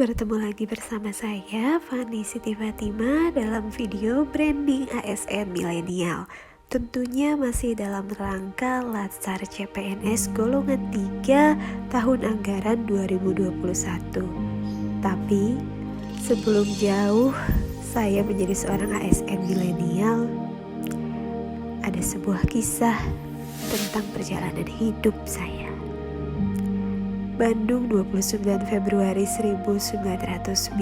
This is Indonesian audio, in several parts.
bertemu lagi bersama saya Fani Siti Fatima dalam video branding ASN milenial. Tentunya masih dalam rangka Latsar CPNS golongan 3 tahun anggaran 2021. Tapi sebelum jauh saya menjadi seorang ASN milenial, ada sebuah kisah tentang perjalanan hidup saya. Bandung 29 Februari 1996.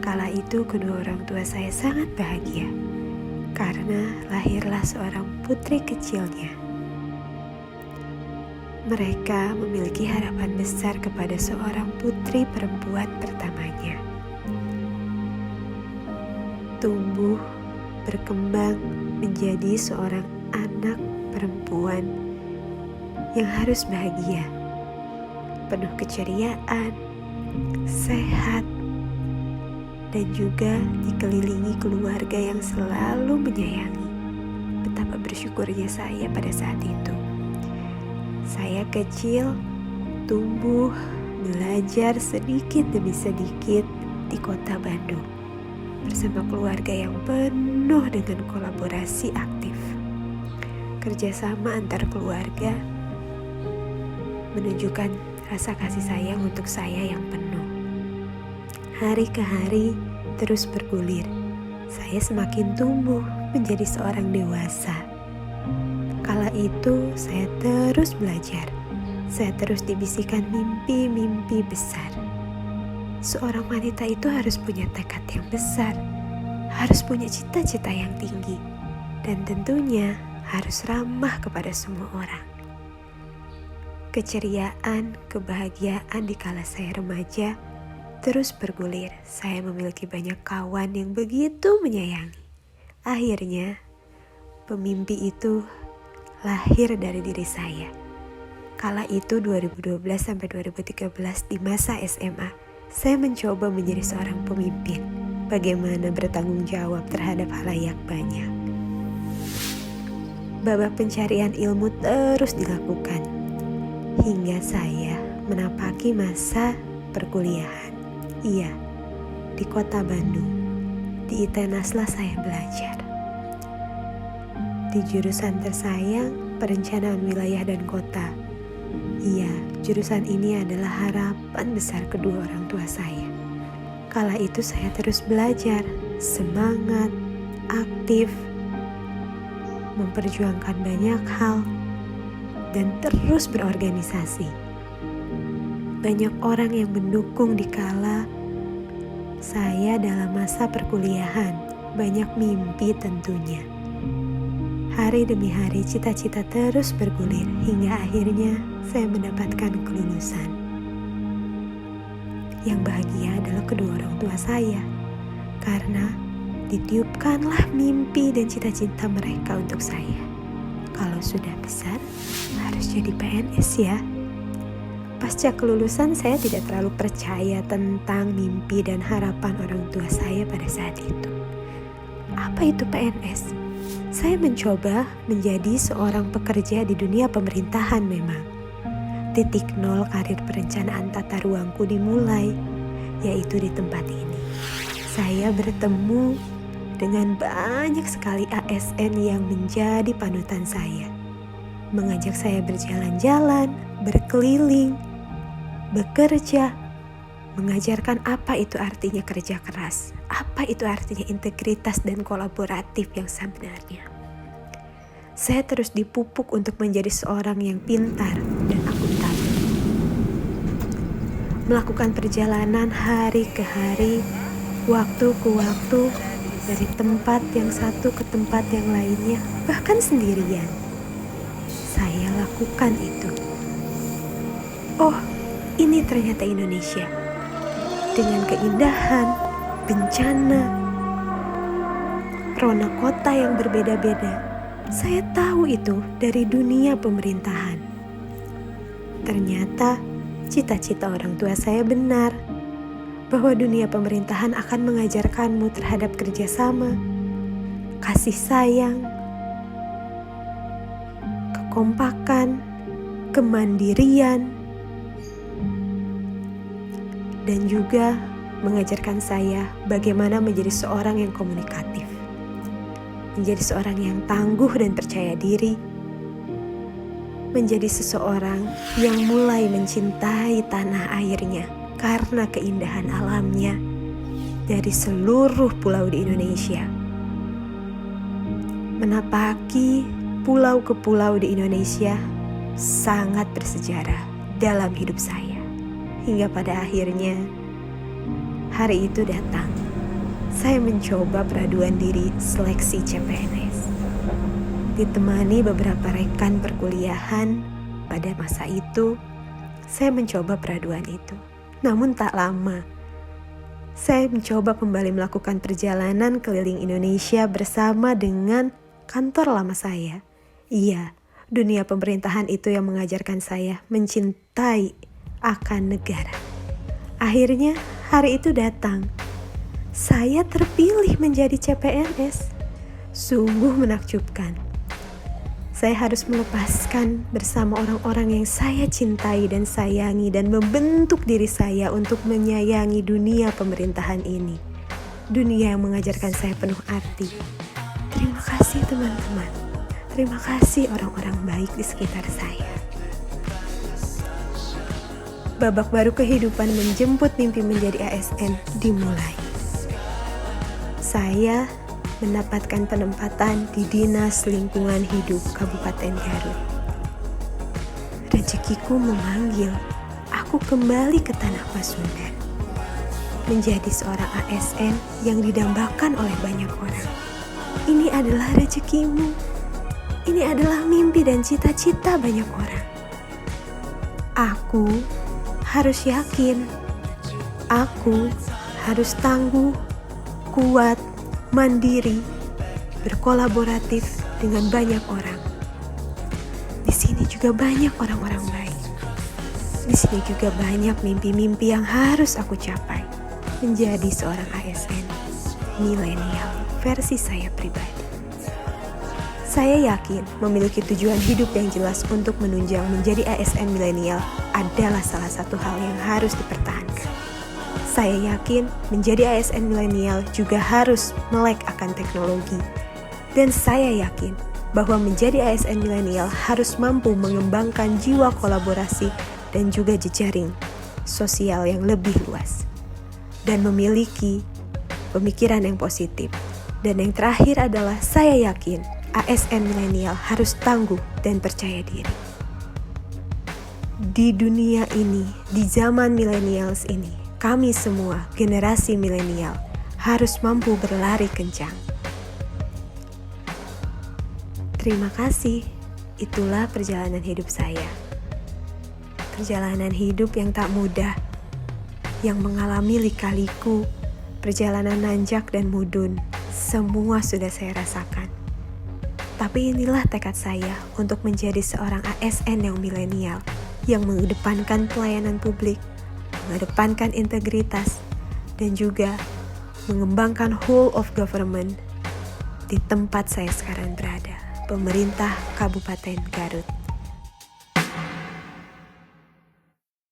Kala itu kedua orang tua saya sangat bahagia karena lahirlah seorang putri kecilnya. Mereka memiliki harapan besar kepada seorang putri perempuan pertamanya. Tumbuh, berkembang menjadi seorang anak perempuan yang harus bahagia, penuh keceriaan, sehat, dan juga dikelilingi keluarga yang selalu menyayangi. Betapa bersyukurnya saya pada saat itu. Saya kecil, tumbuh, belajar sedikit demi sedikit di kota Bandung bersama keluarga yang penuh dengan kolaborasi aktif. Kerjasama antar keluarga menunjukkan rasa kasih sayang untuk saya yang penuh. Hari ke hari terus bergulir. Saya semakin tumbuh menjadi seorang dewasa. Kala itu saya terus belajar. Saya terus dibisikkan mimpi-mimpi besar. Seorang wanita itu harus punya tekad yang besar, harus punya cita-cita yang tinggi, dan tentunya harus ramah kepada semua orang. Keceriaan, kebahagiaan di kala saya remaja terus bergulir. Saya memiliki banyak kawan yang begitu menyayangi. Akhirnya, pemimpi itu lahir dari diri saya. Kala itu 2012 sampai 2013 di masa SMA, saya mencoba menjadi seorang pemimpin. Bagaimana bertanggung jawab terhadap halayak banyak. Babak pencarian ilmu terus dilakukan hingga saya menapaki masa perkuliahan. Iya, di kota Bandung, di ITENASlah saya belajar. Di jurusan tersayang, perencanaan wilayah dan kota. Iya, jurusan ini adalah harapan besar kedua orang tua saya. Kala itu saya terus belajar, semangat, aktif, memperjuangkan banyak hal, dan terus berorganisasi. Banyak orang yang mendukung di kala saya dalam masa perkuliahan. Banyak mimpi tentunya. Hari demi hari cita-cita terus bergulir hingga akhirnya saya mendapatkan kelulusan. Yang bahagia adalah kedua orang tua saya, karena ditiupkanlah mimpi dan cita-cita mereka untuk saya. Kalau sudah besar, harus jadi PNS ya. Pasca kelulusan saya tidak terlalu percaya tentang mimpi dan harapan orang tua saya pada saat itu. Apa itu PNS? Saya mencoba menjadi seorang pekerja di dunia pemerintahan memang. Titik nol karir perencanaan tata ruangku dimulai, yaitu di tempat ini. Saya bertemu dengan banyak sekali ASN yang menjadi panutan saya. Mengajak saya berjalan-jalan, berkeliling, bekerja, mengajarkan apa itu artinya kerja keras, apa itu artinya integritas dan kolaboratif yang sebenarnya. Saya terus dipupuk untuk menjadi seorang yang pintar dan akuntabel. Melakukan perjalanan hari ke hari, waktu ke waktu, dari tempat yang satu ke tempat yang lainnya, bahkan sendirian. Saya lakukan itu. Oh, ini ternyata Indonesia. Dengan keindahan, bencana, rona kota yang berbeda-beda. Saya tahu itu dari dunia pemerintahan. Ternyata cita-cita orang tua saya benar, bahwa dunia pemerintahan akan mengajarkanmu terhadap kerjasama, kasih sayang, kekompakan, kemandirian, dan juga mengajarkan saya bagaimana menjadi seorang yang komunikatif, menjadi seorang yang tangguh dan percaya diri, menjadi seseorang yang mulai mencintai tanah airnya karena keindahan alamnya dari seluruh pulau di Indonesia. Menapaki pulau ke pulau di Indonesia sangat bersejarah dalam hidup saya. Hingga pada akhirnya hari itu datang. Saya mencoba peraduan diri seleksi CPNS. Ditemani beberapa rekan perkuliahan pada masa itu, saya mencoba peraduan itu. Namun tak lama, saya mencoba kembali melakukan perjalanan keliling Indonesia bersama dengan kantor lama saya. Iya, dunia pemerintahan itu yang mengajarkan saya mencintai akan negara. Akhirnya hari itu datang. Saya terpilih menjadi CPNS. Sungguh menakjubkan. Saya harus melepaskan bersama orang-orang yang saya cintai dan sayangi dan membentuk diri saya untuk menyayangi dunia pemerintahan ini. Dunia yang mengajarkan saya penuh arti. Terima kasih teman-teman. Terima kasih orang-orang baik di sekitar saya. Babak baru kehidupan menjemput mimpi menjadi ASN dimulai. Saya mendapatkan penempatan di Dinas Lingkungan Hidup Kabupaten Garut. Rezekiku memanggil aku kembali ke tanah Pasundan, menjadi seorang ASN yang didambakan oleh banyak orang. Ini adalah rezekimu. Ini adalah mimpi dan cita-cita banyak orang. Aku harus yakin. Aku harus tangguh, kuat, mandiri, berkolaboratif dengan banyak orang. Di sini juga banyak orang-orang baik. Di sini juga banyak mimpi-mimpi yang harus aku capai. Menjadi seorang ASN milenial versi saya pribadi. Saya yakin memiliki tujuan hidup yang jelas untuk menunjang menjadi ASN milenial adalah salah satu hal yang harus dipertahankan. Saya yakin menjadi ASN milenial juga harus melek akan teknologi. Dan saya yakin bahwa menjadi ASN milenial harus mampu mengembangkan jiwa kolaborasi dan juga jejaring sosial yang lebih luas. Dan memiliki pemikiran yang positif. Dan yang terakhir adalah saya yakin ASN milenial harus tangguh dan percaya diri. Di dunia ini, di zaman millennials ini, kami semua generasi milenial harus mampu berlari kencang. Terima kasih, itulah perjalanan hidup saya. Perjalanan hidup yang tak mudah, yang mengalami lika-liku, perjalanan nanjak dan mudun, semua sudah saya rasakan. Tapi inilah tekad saya untuk menjadi seorang ASN yang milenial, yang mengedepankan pelayanan publik, mengedepankan integritas, dan juga mengembangkan whole of government di tempat saya sekarang berada, pemerintah Kabupaten Garut.